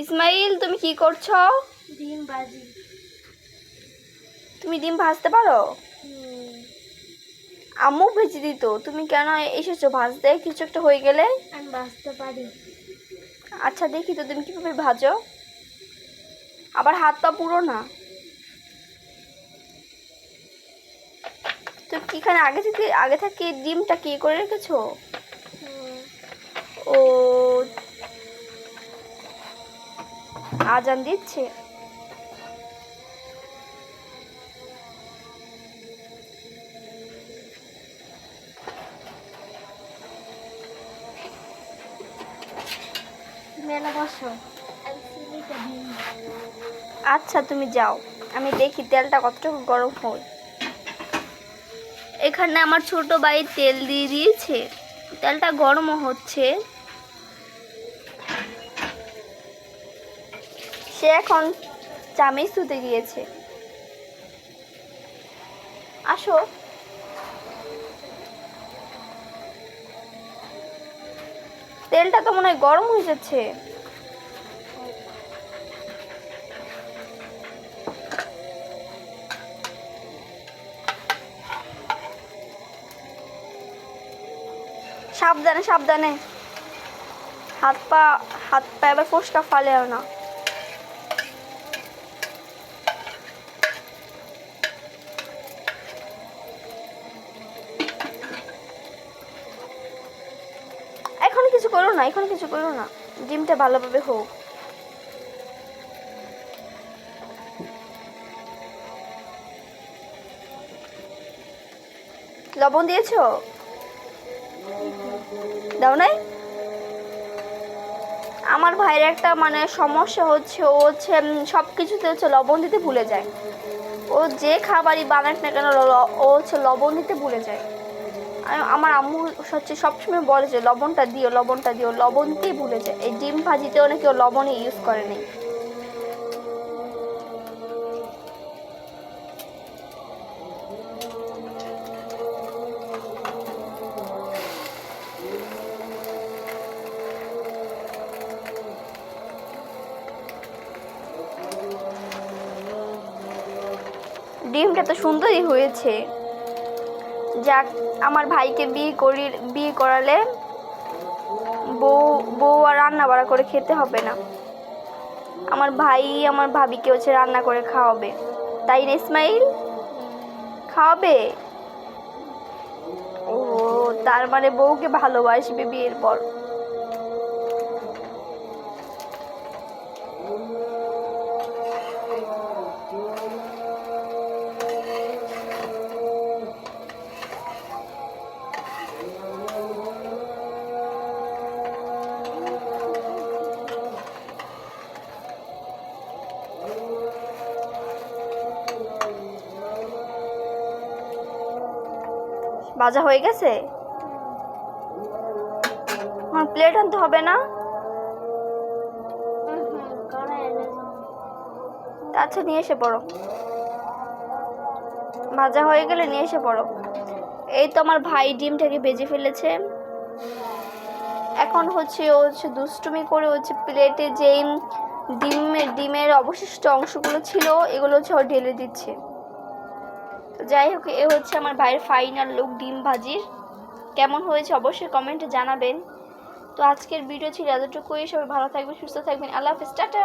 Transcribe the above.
ইসমাইল, তুমি কি করছো? ডিম ভাজি। তুমি ডিম ভাজতে পারো? আম্মু ভেজে দিত, তুমি কেন এসেছো ভাজতে? কিছু একটা হয়ে গেলে। আমি ভাজতে পারি। আচ্ছা দেখি তো তুমি কিভাবে ভাজো। আবার হাত পা পুরো না। তুমি কি এখানে আগে থেকে ডিমটা কি করে রেখেছো? ও, আজান দিচ্ছে। মেলা বসো। আচ্ছা তুমি যাও, আমি দেখি তেলটা কতটুকু গরম হয়। এখানে আমার ছোট ভাই তেল দিয়ে দিয়েছে, তেলটা গরমও হচ্ছে। সে এখন চামিচ ধুতে গিয়েছে। আসো। তেলটা তো মনে হয় গরম হয়ে যাচ্ছে। সাবধানে সাবধানে, হাত পা এবার ফোসকা ফালেও না। এখন কিছু করো না, ডিমটা ভালোভাবে হোক। লবণ দিয়েছো? দাও নাই? আমার ভাইয়ের একটা সমস্যা হচ্ছে, ও সব কিছুতে লবণ দিতে ভুলে যায়। ও যে খাবারই বানাক না কেন ও লবণ দিতে ভুলে যায়। আমার আম্মু সবসময় বলে যে লবণটা দিও, লবণ দিতেই ভুলে যায়। এই ডিম ভাজিতেও নাকি ও লবণই ইউজ করে নেই। ডিমটা তো সুন্দরই হয়েছে। যাক, আমার ভাইকে বিয়ে করালে বউ আর রান্না বাড়া করে খেতে হবে না। আমার ভাই আমার ভাবিকে রান্না করে খাওয়াবে, তাই না ইসমাইল? খাওয়াবে। ও, তার মানে বউকে ভালোবাসবে বিয়ের পর। ভাজা হয়ে গেছে, আমার প্লেট আনতে হবে না? আচ্ছা নিয়ে এসে পড়ো, ভাজা হয়ে গেলে নিয়ে এসে পড়ো। এই তো আমার ভাই ডিমটাকে ভেজে ফেলেছে। এখন ও দুষ্টুমি করে প্লেটে যেই ডিমের অবশিষ্ট অংশগুলো ছিল এগুলো ও ঢেলে দিচ্ছে। তো যাই হোক, এ আমার ভাইয়ের ফাইনাল লুক ডিম ভাজির। কেমন হয়েছে অবশ্যই কমেন্টে জানাবেন। তো আজকের ভিডিও ছিল এতটুকুই। সবাই ভালো থাকবেন, সুস্থ থাকবেন। আল্লাহ হাফেজ, টাটা।